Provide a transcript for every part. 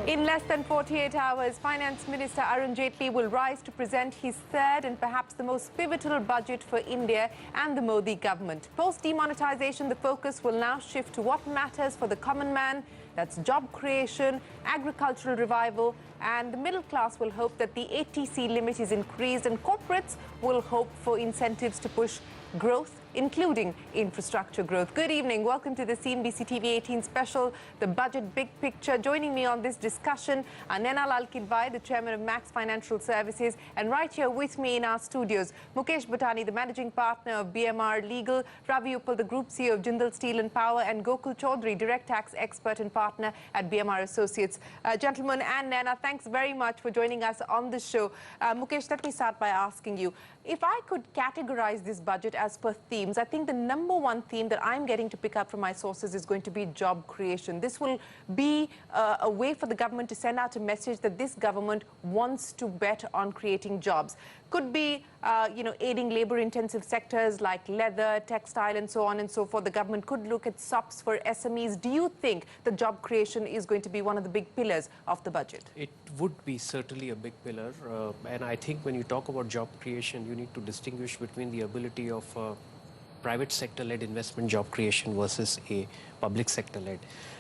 In less than 48 hours, Finance Minister Arun Jaitley will rise to present his third and perhaps the most pivotal budget for India and the Modi government. Post-demonetization, the focus will now shift to what matters for the common man. That's job creation, agricultural revival, and the middle class will hope that the ATC limit is increased, and corporates will hope for incentives to push growth, including infrastructure growth. Good evening. Welcome to the CNBC TV 18 special, the Budget Big Picture. Joining me on this discussion are Naina Lalkidwai, the chairman of Max Financial Services, and right here with me in our studios, Mukesh Bhatani, the managing partner of BMR Legal, Ravi Uppal, the group CEO of Jindal Steel and Power, and Gokul Chaudhary, direct tax expert and partner at BMR Associates. Gentlemen and Naina, thanks very much for joining us on the show. Mukesh, let me start by asking you, if I could categorize this budget as per themes, I think the number one theme that I'm getting to pick up from my sources is going to be job creation. This will be a way for the government to send out a message that this government wants to bet on creating jobs. Could be, aiding labor-intensive sectors like leather, textile, and so on and so forth. The government could look at SOPs for SMEs. Do you think the job creation is going to be one of the big pillars of the budget? It would be certainly a big pillar. And I think when you talk about job creation, you need to distinguish between the ability of private sector-led investment job creation versus a public sector-led.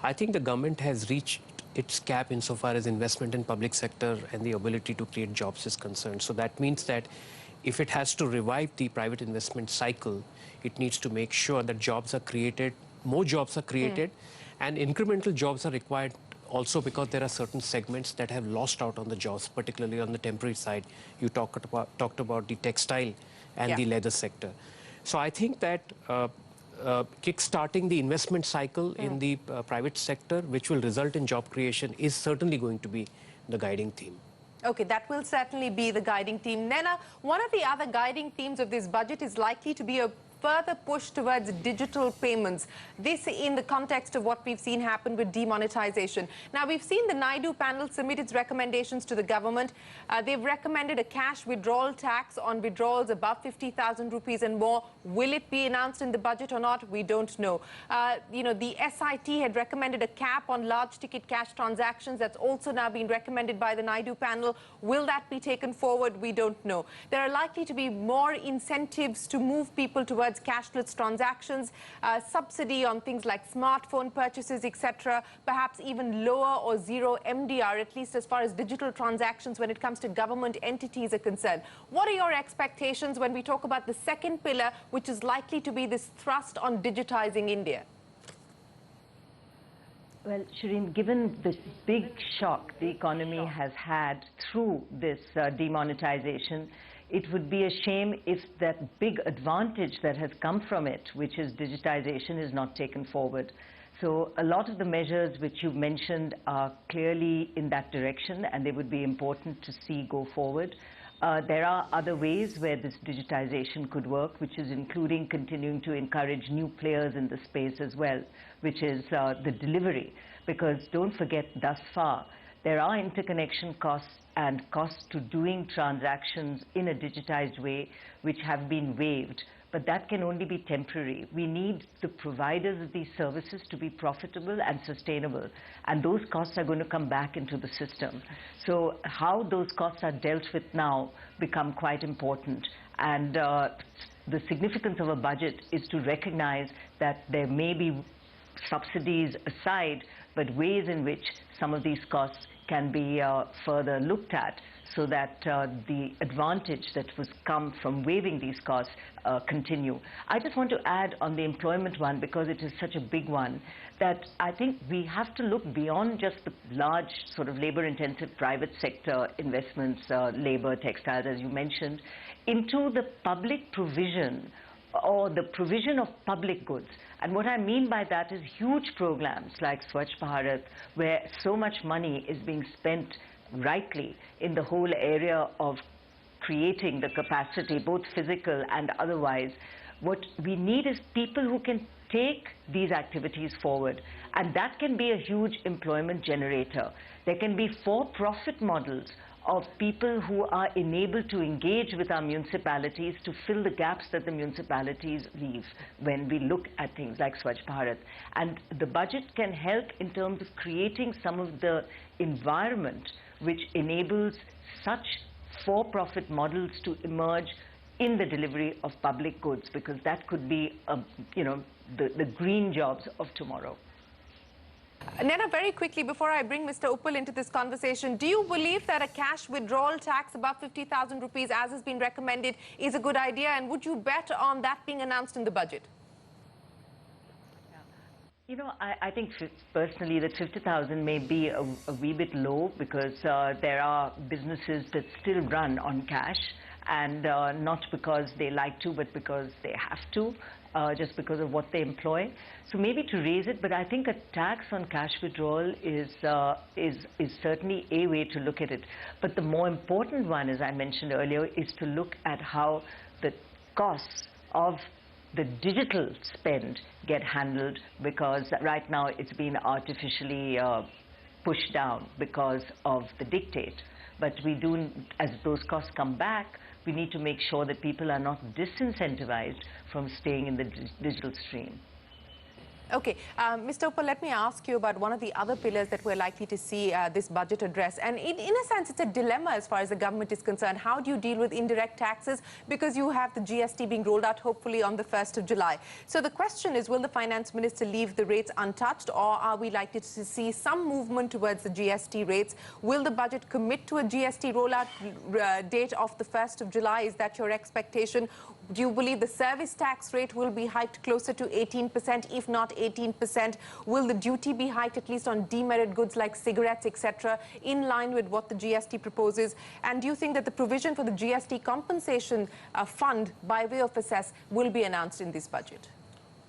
I think the government has reached its cap insofar as investment in public sector and the ability to create jobs is concerned. So that means that if it has to revive the private investment cycle, it needs to make sure that jobs are created, more jobs are created, and incremental jobs are required also because there are certain segments that have lost out on the jobs, particularly on the temporary side. You talked about the textile and the leather sector. So I think that kick-starting the investment cycle in the private sector, which will result in job creation, is certainly going to be the guiding theme. Okay, that will certainly be the guiding theme. Naina, one of the other guiding themes of this budget is likely to be a further push towards digital payments. This in the context of what we've seen happen with demonetization. Now, we've seen the Naidu panel submit its recommendations to the government. They've recommended a cash withdrawal tax on withdrawals above 50,000 rupees and more. Will it be announced in the budget or not? We don't know. The SIT had recommended a cap on large ticket cash transactions. That's also now been recommended by the Naidu panel. Will that be taken forward? We don't know. There are likely to be more incentives to move people towards cashless transactions, subsidy on things like smartphone purchases, etc., perhaps even lower or zero MDR, at least as far as digital transactions when it comes to government entities are concerned. What are your expectations when we talk about the second pillar, which is likely to be this thrust on digitizing India? Well, Shireen, given this big shock the economy has had through this demonetization, it would be a shame if that big advantage that has come from it, which is digitization, is not taken forward. So a lot of the measures which you mentioned are clearly in that direction, and they would be important to see go forward. There are other ways where this digitization could work, which is including continuing to encourage new players in the space as well, which is the delivery. Because don't forget, thus far, there are interconnection costs and costs to doing transactions in a digitized way which have been waived. But that can only be temporary. We need the providers of these services to be profitable and sustainable. And those costs are going to come back into the system. So how those costs are dealt with now become quite important. And the significance of a budget is to recognize that there may be subsidies aside, but ways in which some of these costs can be further looked at so that the advantage that was come from waiving these costs continue. I just want to add on the employment one, because it is such a big one, that I think we have to look beyond just the large sort of labor-intensive private sector investments, labor, textiles, as you mentioned, into the public provision or the provision of public goods. And what I mean by that is huge programs like Swachh Bharat, where so much money is being spent rightly in the whole area of creating the capacity, both physical and otherwise. What we need is people who can take these activities forward, and that can be a huge employment generator. There can be for-profit models of people who are enabled to engage with our municipalities to fill the gaps that the municipalities leave when we look at things like Swachh Bharat. And the budget can help in terms of creating some of the environment which enables such for-profit models to emerge in the delivery of public goods, because that could be, the green jobs of tomorrow. Nena, very quickly, before I bring Mr. Uppal into this conversation, do you believe that a cash withdrawal tax above 50,000 rupees, as has been recommended, is a good idea? And would you bet on that being announced in the budget? I think personally that 50,000 may be a wee bit low, because there are businesses that still run on cash, and not because they like to, but because they have to, just because of what they employ. So maybe to raise it, but I think a tax on cash withdrawal is certainly a way to look at it. But the more important one, as I mentioned earlier, is to look at how the costs of the digital spend get handled, because right now it's been artificially pushed down because of the dictate. But we do, as those costs come back, we need to make sure that people are not disincentivized from staying in the digital stream. Okay, Mr. Uppal, let me ask you about one of the other pillars that we're likely to see this budget address. And in a sense, it's a dilemma as far as the government is concerned. How do you deal with indirect taxes? Because you have the GST being rolled out, hopefully, on the 1st of July. So the question is, will the finance minister leave the rates untouched, or are we likely to see some movement towards the GST rates? Will the budget commit to a GST rollout date of the 1st of July? Is that your expectation? Do you believe the service tax rate will be hiked closer to 18%, if not 18%? Will the duty be hiked at least on demerit goods like cigarettes, etc., in line with what the GST proposes? And do you think that the provision for the GST compensation fund by way of a cess will be announced in this budget?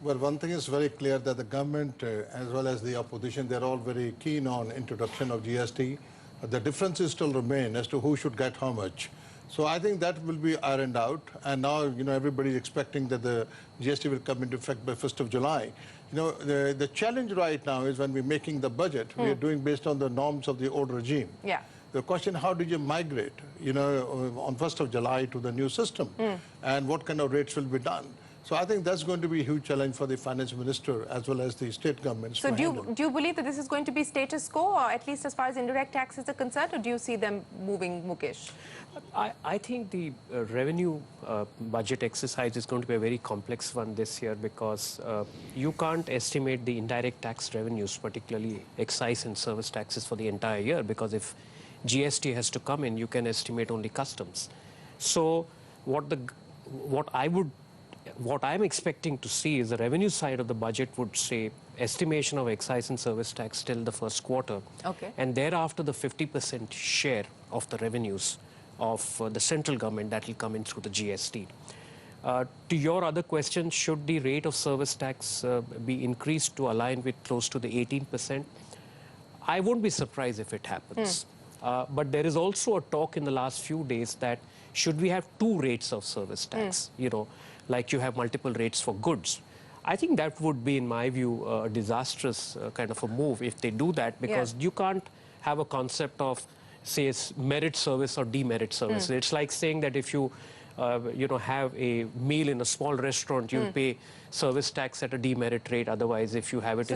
Well, one thing is very clear, that the government as well as the opposition, they're all very keen on introduction of GST. The differences still remain as to who should get how much. So I think that will be ironed out, and now everybody is expecting that the GST will come into effect by 1st of July. The challenge right now is when we're making the budget, we are doing based on the norms of the old regime. Yeah. The question, how do you migrate, on 1st of July to the new system, and what kind of rates will be done? So I think that's going to be a huge challenge for the finance minister as well as the state governments. So do you believe that this is going to be status quo, or at least as far as indirect taxes are concerned, or do you see them moving, Mukesh? I think the revenue budget exercise is going to be a very complex one this year, because you can't estimate the indirect tax revenues, particularly excise and service taxes, for the entire year, because if GST has to come in, you can estimate only customs. So what I'm expecting to see is the revenue side of the budget would say estimation of excise and service tax till the first quarter. Okay. And thereafter the 50% share of the revenues of the central government that will come in through the GST. To your other question, should the rate of service tax be increased to align with close to the 18%? I won't be surprised if it happens. But there is also a talk in the last few days that should we have two rates of service tax, like you have multiple rates for goods. I think that would be, in my view, a disastrous kind of a move if they do that, because you can't have a concept of, say, merit service or demerit service. It's like saying that if you, have a meal in a small restaurant, you'll pay service tax at a demerit rate. Otherwise, if you have it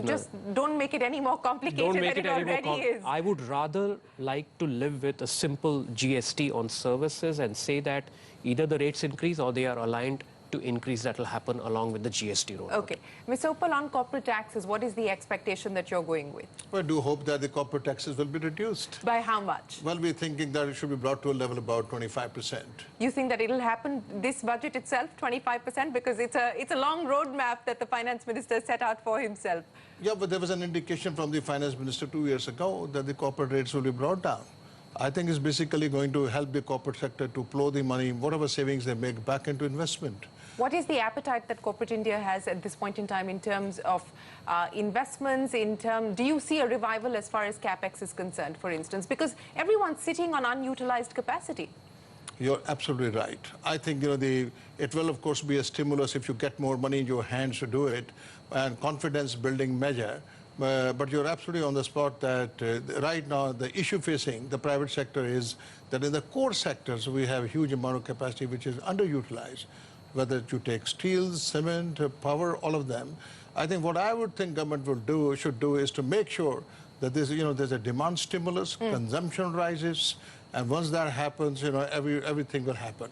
don't make it any more complicated than it already is. I would rather like to live with a simple GST on services and say that either the rates increase or they are aligned to increase. That will happen along with the GST rollout. Okay. Mr. Uppal, on corporate taxes, what is the expectation that you're going with? Well, I do hope that the corporate taxes will be reduced. By how much? Well, we're thinking that it should be brought to a level about 25%. You think that it'll happen this budget itself, 25%? Because it's a long roadmap that the finance minister set out for himself. Yeah, but there was an indication from the finance minister 2 years ago that the corporate rates will be brought down. I think it's basically going to help the corporate sector to plow the money, whatever savings they make, back into investment. What is the appetite that corporate India has at this point in time in terms of investments? Do you see a revival as far as capex is concerned, for instance? Because everyone's sitting on unutilized capacity. You're absolutely right. I think it will, of course, be a stimulus if you get more money in your hands to do it, and confidence-building measure. But you're absolutely on the spot that right now the issue facing the private sector is that in the core sectors we have a huge amount of capacity which is underutilized, whether you take steel, cement, power, all of them. I think what I would think government should do is to make sure that there's a demand stimulus, consumption rises, and once that happens, everything will happen.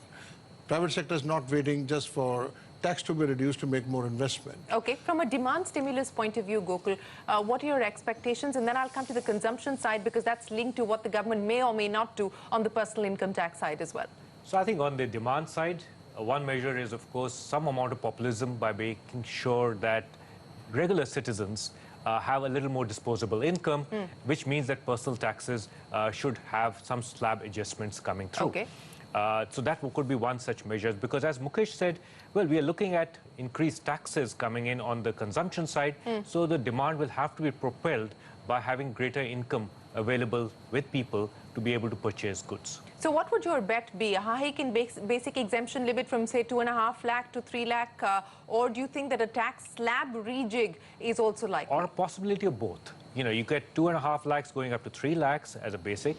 Private sector is not waiting just for tax to be reduced to make more investment. Okay, from a demand stimulus point of view, Gokul, what are your expectations? And then I'll come to the consumption side because that's linked to what the government may or may not do on the personal income tax side as well. So I think on the demand side, one measure is, of course, some amount of populism by making sure that regular citizens have a little more disposable income, which means that personal taxes should have some slab adjustments coming through. Okay. So that could be one such measure, because as Mukesh said, well, we are looking at increased taxes coming in on the consumption side, so the demand will have to be propelled by having greater income available with people to be able to purchase goods. So what would your bet be? A hike in basic exemption limit from, say, 2.5 lakh to 3 lakh? Or do you think that a tax slab rejig is also likely? Or a possibility of both. You get 2.5 lakhs going up to 3 lakhs as a basic.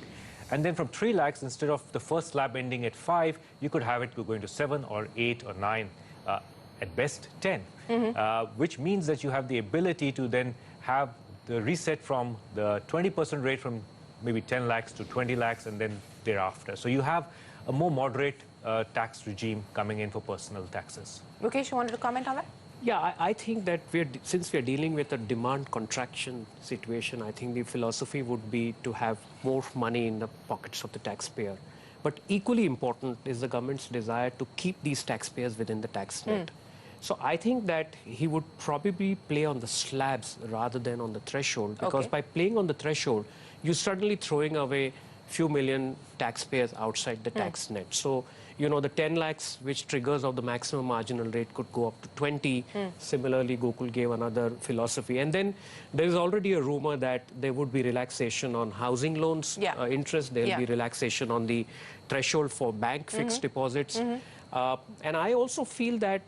And then from 3 lakhs, instead of the first slab ending at 5, you could have it going to 7 or 8 or 9, at best 10, which means that you have the ability to then have the reset from the 20% rate from maybe 10 lakhs to 20 lakhs and then thereafter. So you have a more moderate tax regime coming in for personal taxes. Mukesh, you wanted to comment on that? Yeah, I think that since we're dealing with a demand contraction situation, I think the philosophy would be to have more money in the pockets of the taxpayer. But equally important is the government's desire to keep these taxpayers within the tax net. So I think that he would probably play on the slabs rather than on the threshold, because by playing on the threshold, you're suddenly throwing away few million taxpayers outside the tax net. So, the 10 lakhs which triggers of the maximum marginal rate could go up to 20. Similarly, Gokul gave another philosophy. And then there is already a rumor that there would be relaxation on housing loans interest. There will be relaxation on the threshold for bank fixed deposits. And I also feel that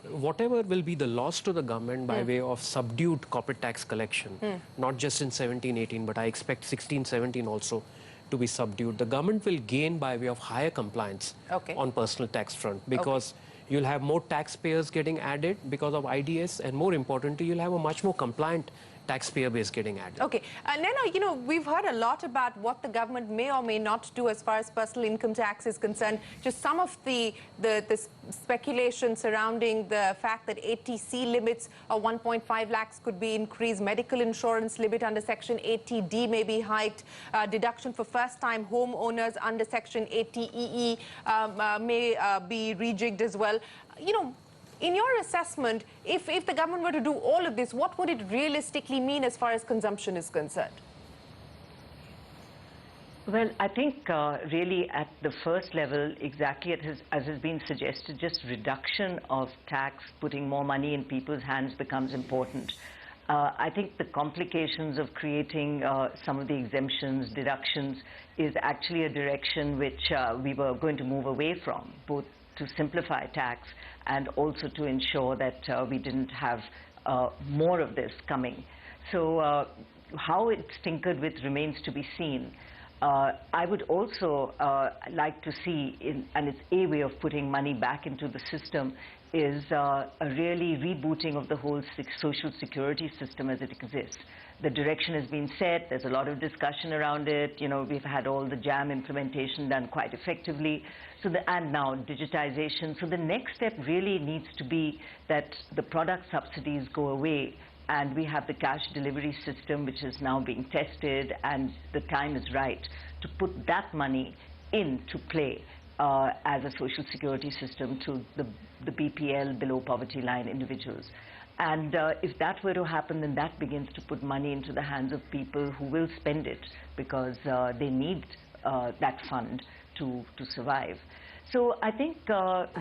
whatever will be the loss to the government by way of subdued corporate tax collection, not just in 17-18, but I expect 16-17 also to be subdued, the government will gain by way of higher compliance on personal tax front, because you'll have more taxpayers getting added because of IDS, and more importantly, you'll have a much more compliant taxpayer base getting added. Okay. Nena, we've heard a lot about what the government may or may not do as far as personal income tax is concerned. Just some of the speculation surrounding the fact that ATC limits of 1.5 lakhs could be increased, medical insurance limit under Section 80D may be hiked, deduction for first-time homeowners under Section 80EE may be rejigged as well. In your assessment, if the government were to do all of this, what would it realistically mean as far as consumption is concerned? Well, I think really at the first level, exactly as has been suggested, just reduction of tax, putting more money in people's hands becomes important. I think the complications of creating some of the exemptions, deductions, is actually a direction which we were going to move away from, both to simplify tax and also to ensure that we didn't have more of this coming. So how it's tinkered with remains to be seen. I would also like to see, and it's a way of putting money back into the system, is a really rebooting of the whole social security system as it exists. The direction has been set. There's a lot of discussion around it. We've had all the JAM implementation done quite effectively. And now digitization. So the next step really needs to be that the product subsidies go away and we have the cash delivery system, which is now being tested, and the time is right to put that money into play as a social security system to the BPL, below poverty line individuals. And if that were to happen, then that begins to put money into the hands of people who will spend it because they need that fund to survive. So I think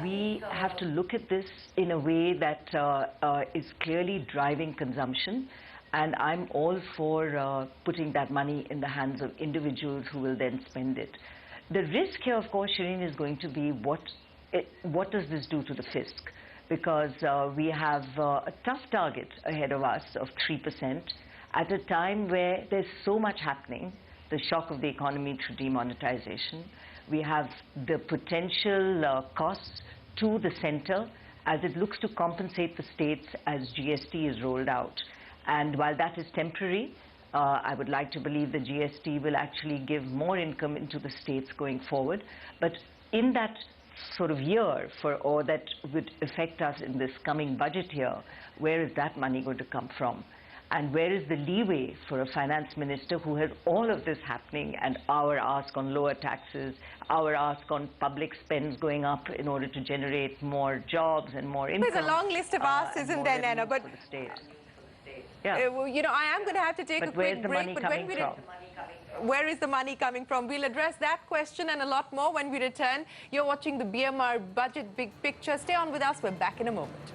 we have to look at this in a way that is clearly driving consumption. And I'm all for putting that money in the hands of individuals who will then spend it. The risk here, of course, Shireen, is going to be what does this do to the fisc? Because we have a tough target ahead of us of 3%. at a time where there's so much happening, the shock of the economy through demonetization. We have the potential costs to the center as it looks to compensate the states as GST is rolled out. And while that is temporary, I would like to believe the GST will actually give more income into the states going forward. But in that sort of year or that would affect us in this coming budget year, where is that money going to come from? And where is the leeway for a finance minister who has all of this happening and our ask on lower taxes, our ask on public spends going up in order to generate more jobs and more income? There's a long list of asks, isn't there, Naina? But yeah. well, you know, I am going to have to take a quick break. But where is the money coming from? We'll address that question and a lot more when we return. You're watching the BMR Budget Big Picture. Stay on with us. We're back in a moment.